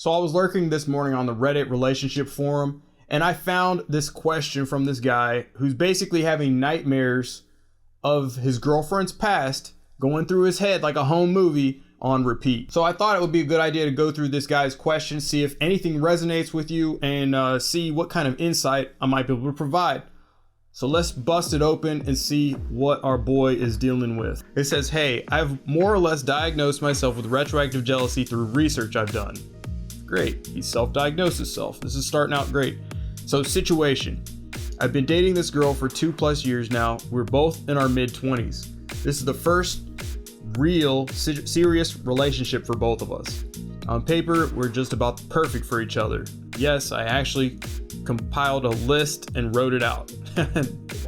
So I was lurking this morning on the Reddit relationship forum, and I found this question from this guy who's basically having nightmares of his girlfriend's past going through his head like a home movie on repeat. So I thought it would be a good idea to go through this guy's question, see if anything resonates with you, and see what kind of insight I might be able to provide. So let's bust it open and see what our boy is dealing with. It says, hey, I've more or less diagnosed myself with retroactive jealousy through research I've done. Great, he self-diagnosed himself. This is starting out great. So situation, I've been dating this girl for 2+ years now. We're both in our mid-20s. This is the first real serious relationship for both of us. On paper, we're just about perfect for each other. Yes, I actually compiled a list and wrote it out.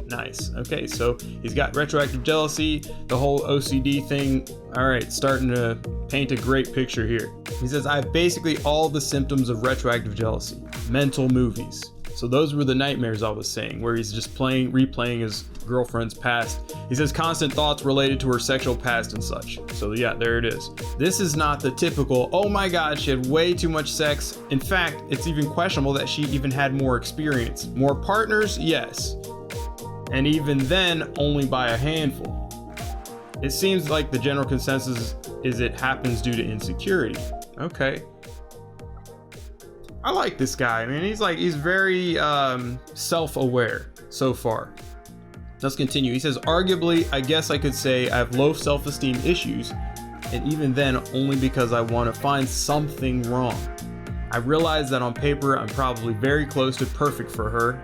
Nice. Okay, so he's got retroactive jealousy, the whole OCD thing. All right, starting to paint a great picture here. He says, I have basically all the symptoms of retroactive jealousy. Mental movies. So those were the nightmares I was saying, where he's just replaying his girlfriend's past. He says constant thoughts related to her sexual past and such. So yeah, there it is. This is not the typical, oh my God, she had way too much sex. In fact, it's even questionable that she even had more experience. More partners, yes. And even then, only by a handful. It seems like the general consensus is it happens due to insecurity. Okay. I like this guy. I mean, he's very self-aware so far. Let's continue. He says, arguably, I guess I could say I have low self-esteem issues, and even then, only because I want to find something wrong. I realize that on paper, I'm probably very close to perfect for her,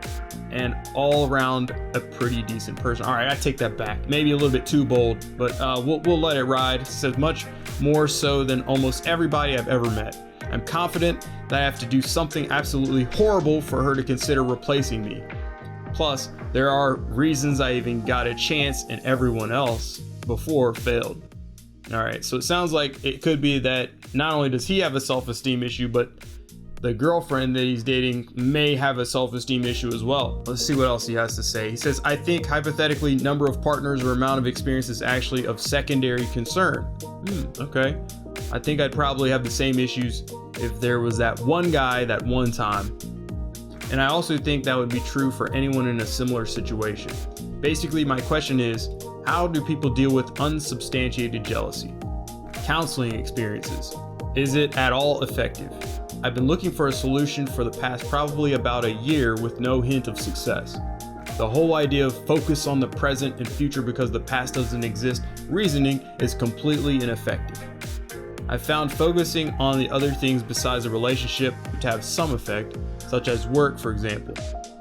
and all around a pretty decent person. All right, I take that back. Maybe a little bit too bold, but we'll let it ride. He says, much more so than almost everybody I've ever met. I'm confident that I have to do something absolutely horrible for her to consider replacing me. Plus, there are reasons I even got a chance and everyone else before failed. All right, so it sounds like it could be that not only does he have a self-esteem issue, but the girlfriend that he's dating may have a self-esteem issue as well. Let's see what else he has to say. He says, I think hypothetically, number of partners or amount of experience is actually of secondary concern. Okay. I think I'd probably have the same issues if there was that one guy that one time. And I also think that would be true for anyone in a similar situation. Basically, my question is, how do people deal with unsubstantiated jealousy? Counseling experiences. Is it at all effective? I've been looking for a solution for the past probably about a year with no hint of success. The whole idea of focus on the present and future because the past doesn't exist reasoning is completely ineffective. I found focusing on the other things besides a relationship to have some effect, such as work, for example.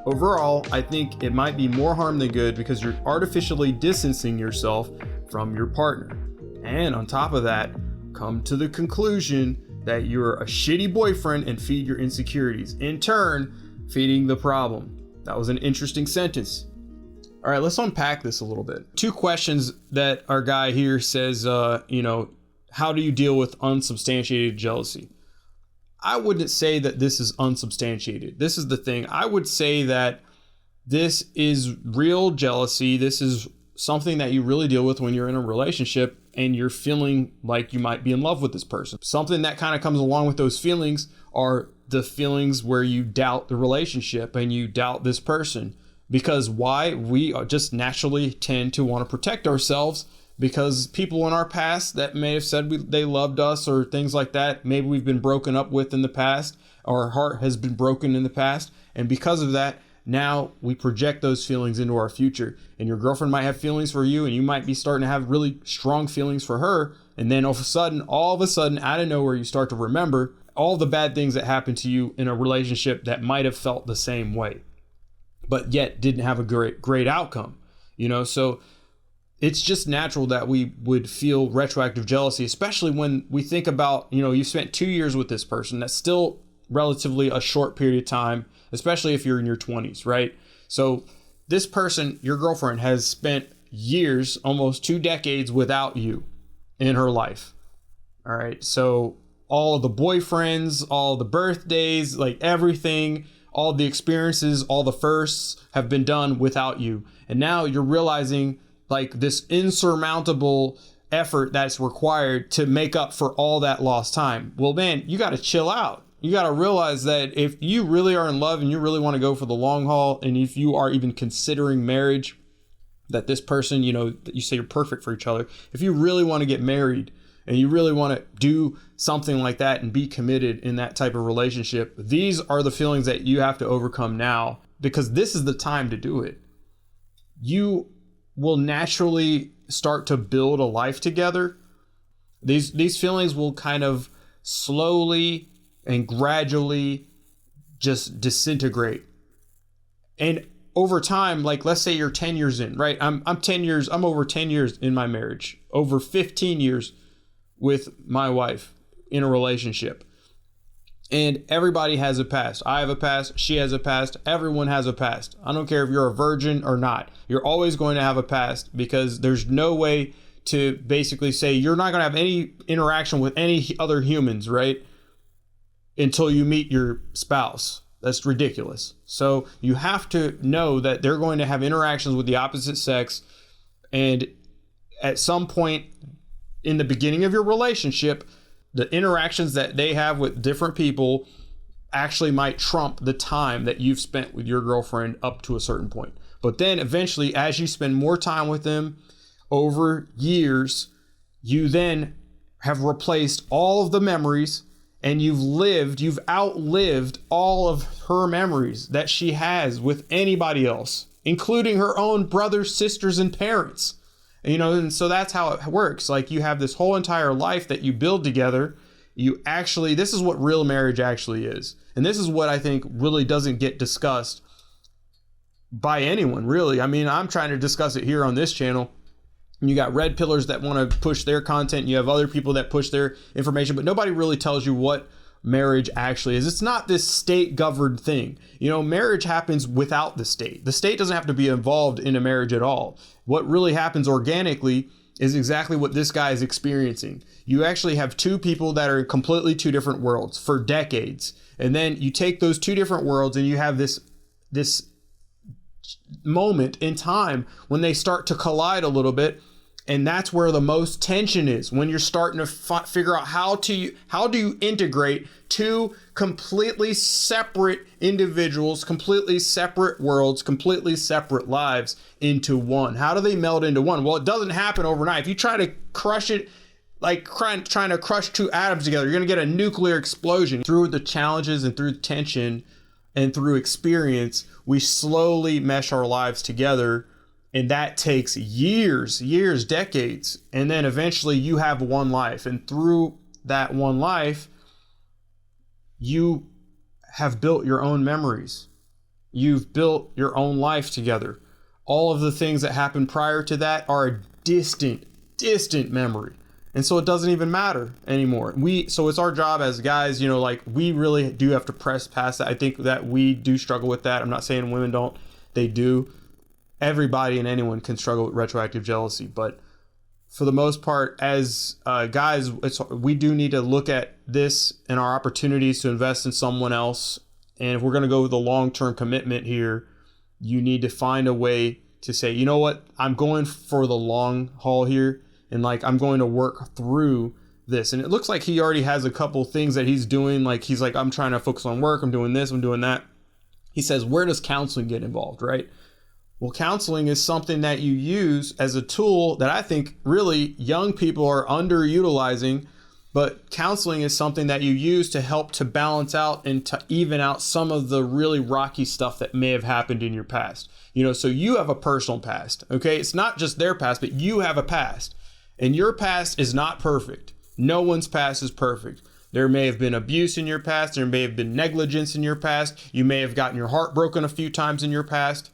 Overall, I think it might be more harm than good because you're artificially distancing yourself from your partner. And on top of that, come to the conclusion that you're a shitty boyfriend and feed your insecurities, in turn, feeding the problem. That was an interesting sentence. All right, let's unpack this a little bit. 2 questions that our guy here says, how do you deal with unsubstantiated jealousy? I wouldn't say that this is unsubstantiated. This is the thing. I would say that this is real jealousy. This is something that you really deal with when you're in a relationship and you're feeling like you might be in love with this person. Something that kind of comes along with those feelings are the feelings where you doubt the relationship and you doubt this person. Because why? We just naturally tend to want to protect ourselves because people in our past that may have said they loved us or things like that, maybe we've been broken up with in the past, our heart has been broken in the past. And because of that, now we project those feelings into our future. And your girlfriend might have feelings for you and you might be starting to have really strong feelings for her. And then all of a sudden, out of nowhere, you start to remember all the bad things that happened to you in a relationship that might have felt the same way, but yet didn't have a great outcome, so it's just natural that we would feel retroactive jealousy, especially when we think about, you spent 2 years with this person. That's still relatively a short period of time, especially if you're in your 20s, right? So this person, your girlfriend, has spent years, almost 2 decades without you in her life. All right. So all of the boyfriends, all the birthdays, like everything, all the experiences, all the firsts have been done without you. And now you're realizing like this insurmountable effort that's required to make up for all that lost time. Well, man, you got to chill out. You got to realize that if you really are in love and you really want to go for the long haul, and if you are even considering marriage, that this person, that you say you're perfect for each other, if you really want to get married and you really want to do something like that and be committed in that type of relationship, these are the feelings that you have to overcome now, because this is the time to do it. You will naturally start to build a life together. These feelings will kind of slowly and gradually just disintegrate. And over time, like let's say you're 10 years in, right? I'm over 10 years in my marriage, over 15 years with my wife in a relationship. And everybody has a past. I have a past. She has a past. Everyone has a past. I don't care if you're a virgin or not. You're always going to have a past, because there's no way to basically say you're not going to have any interaction with any other humans, right? Until you meet your spouse. That's ridiculous. So you have to know that they're going to have interactions with the opposite sex. And at some point in the beginning of your relationship, the interactions that they have with different people actually might trump the time that you've spent with your girlfriend up to a certain point. But then eventually, as you spend more time with them over years, you then have replaced all of the memories, and you've outlived all of her memories that she has with anybody else, including her own brothers, sisters, and parents. And so that's how it works. Like, you have this whole entire life that you build together. This is what real marriage actually is. And this is what I think really doesn't get discussed by anyone, really. I mean, I'm trying to discuss it here on this channel. You got red pillars that want to push their content. You have other people that push their information, but nobody really tells you what marriage actually is. It's not this state governed thing. Marriage happens without the state. The state doesn't have to be involved in a marriage at all. What really happens organically is exactly what this guy is experiencing. You actually have two people that are in completely two different worlds for decades. And then you take those two different worlds and you have this moment in time when they start to collide a little bit. And that's where the most tension is, when you're starting to figure out how do you integrate two completely separate individuals, completely separate worlds, completely separate lives into one. How do they meld into one? Well, it doesn't happen overnight. If you try to crush it, like trying to crush two atoms together, you're going to get a nuclear explosion. Through the challenges and through tension and through experience, we slowly mesh our lives together. And that takes years, decades. And then eventually you have one life. And through that one life, you have built your own memories. You've built your own life together. All of the things that happened prior to that are a distant memory. And so it doesn't even matter anymore. So it's our job as guys, we really do have to press past that. I think that we do struggle with that. I'm not saying women don't. They do. Everybody and anyone can struggle with retroactive jealousy, but for the most part, as guys, we do need to look at this and our opportunities to invest in someone else. And if we're going to go with a long-term commitment here, you need to find a way to say, you know what, I'm going for the long haul here, and I'm going to work through this. And it looks like he already has a couple things that he's doing. He's like, I'm trying to focus on work. I'm doing this. I'm doing that. He says, where does counseling get involved, right? Well, counseling is something that you use as a tool that I think really young people are underutilizing, but counseling is something that you use to help to balance out and to even out some of the really rocky stuff that may have happened in your past. So you have a personal past, okay? It's not just their past, but you have a past, and your past is not perfect. No one's past is perfect. There may have been abuse in your past. There may have been negligence in your past. You may have gotten your heart broken a few times in your past.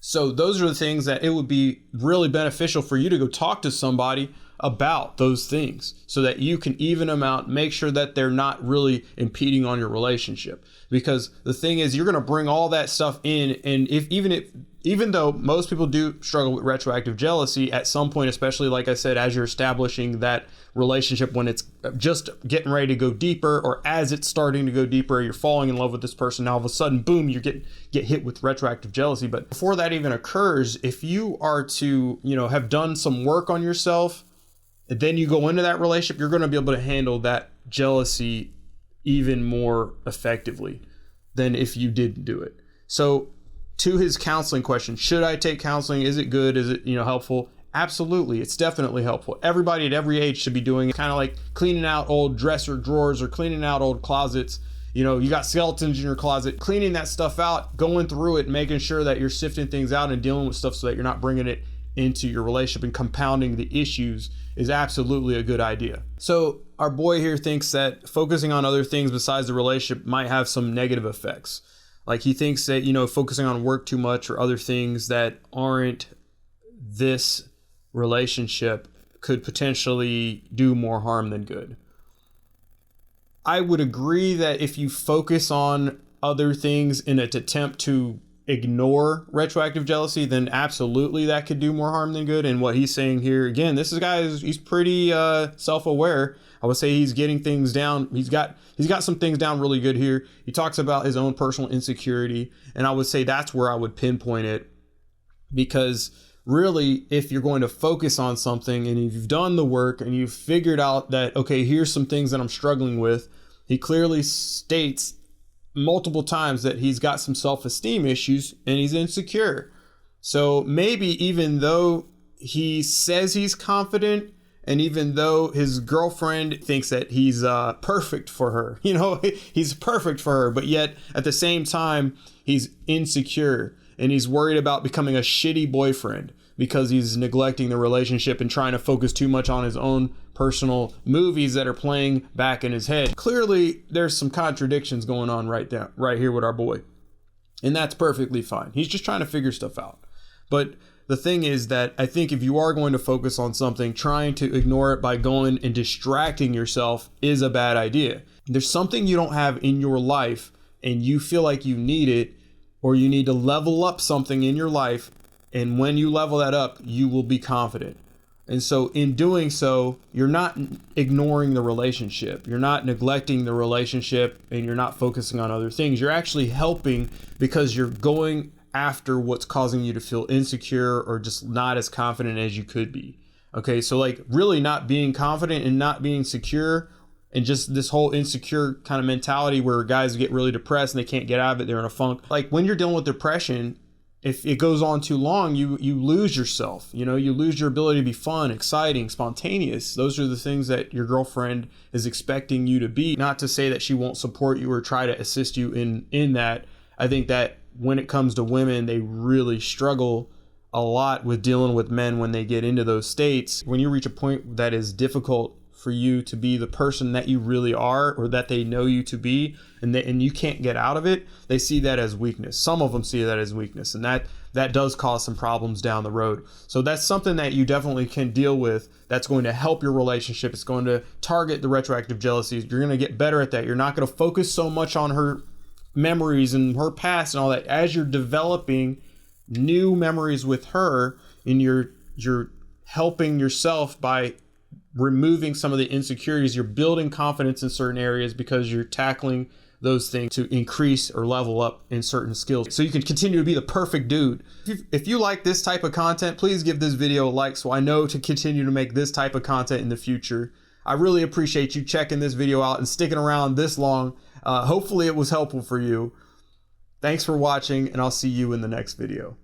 So those are the things that it would be really beneficial for you to go talk to somebody about those things so that you can even them out, make sure that they're not really impeding on your relationship. Because the thing is, you're going to bring all that stuff in. And even though most people do struggle with retroactive jealousy at some point, especially like I said, as you're establishing that relationship, when it's just getting ready to go deeper, or as it's starting to go deeper, you're falling in love with this person. Now all of a sudden, boom, you get hit with retroactive jealousy. But before that even occurs, if you are to, have done some work on yourself, and then you go into that relationship, you're going to be able to handle that jealousy even more effectively than if you didn't do it. So to his counseling question, should I take counseling? Is it good? Is it, helpful? Absolutely. It's definitely helpful. Everybody at every age should be doing it, kind of like cleaning out old dresser drawers or cleaning out old closets. You got skeletons in your closet, cleaning that stuff out, going through it, making sure that you're sifting things out and dealing with stuff so that you're not bringing it into your relationship and compounding the issues is absolutely a good idea. So our boy here thinks that focusing on other things besides the relationship might have some negative effects. Like he thinks that, focusing on work too much or other things that aren't this relationship could potentially do more harm than good. I would agree that if you focus on other things in an attempt to ignore retroactive jealousy, then absolutely that could do more harm than good. And what he's saying here, again, this guy he's pretty self-aware. I would say he's getting things down. He's got some things down really good here. He talks about his own personal insecurity, and I would say that's where I would pinpoint it, because really, if you're going to focus on something and if you've done the work and you've figured out that, okay, here's some things that I'm struggling with, he clearly states multiple times that he's got some self-esteem issues and he's insecure. So maybe even though he says he's confident, and even though his girlfriend thinks that he's perfect for her, he's perfect for her, but yet at the same time, he's insecure and he's worried about becoming a shitty boyfriend because he's neglecting the relationship and trying to focus too much on his own personal movies that are playing back in his head. Clearly, there's some contradictions going on right here with our boy. And that's perfectly fine. He's just trying to figure stuff out. But the thing is that I think if you are going to focus on something, trying to ignore it by going and distracting yourself is a bad idea. There's something you don't have in your life and you feel like you need it, or you need to level up something in your life. And when you level that up, you will be confident. And so in doing so, you're not ignoring the relationship. You're not neglecting the relationship, and you're not focusing on other things. You're actually helping because you're going after what's causing you to feel insecure or just not as confident as you could be. Okay, so like really not being confident and not being secure, and just this whole insecure kind of mentality where guys get really depressed and they can't get out of it. They're in a funk. Like when you're dealing with depression, if it goes on too long, you lose yourself. You lose your ability to be fun, exciting, spontaneous. Those are the things that your girlfriend is expecting you to be. Not to say that she won't support you or try to assist you in that. I think that when it comes to women, they really struggle a lot with dealing with men when they get into those states. When you reach a point that is difficult for you to be the person that you really are, or that they know you to be, and you can't get out of it, they see that as weakness. Some of them see that as weakness, and that does cause some problems down the road. So that's something that you definitely can deal with. That's going to help your relationship. It's going to target the retroactive jealousy. You're going to get better at that. You're not going to focus so much on her memories and her past and all that. As you're developing new memories with her, and you're helping yourself by removing some of the insecurities, you're building confidence in certain areas because you're tackling those things to increase or level up in certain skills so you can continue to be the perfect dude. If you like this type of content, please give this video a like so I know to continue to make this type of content in the future. I really appreciate you checking this video out and sticking around this long. Hopefully it was helpful for you. Thanks for watching, and I'll see you in the next video.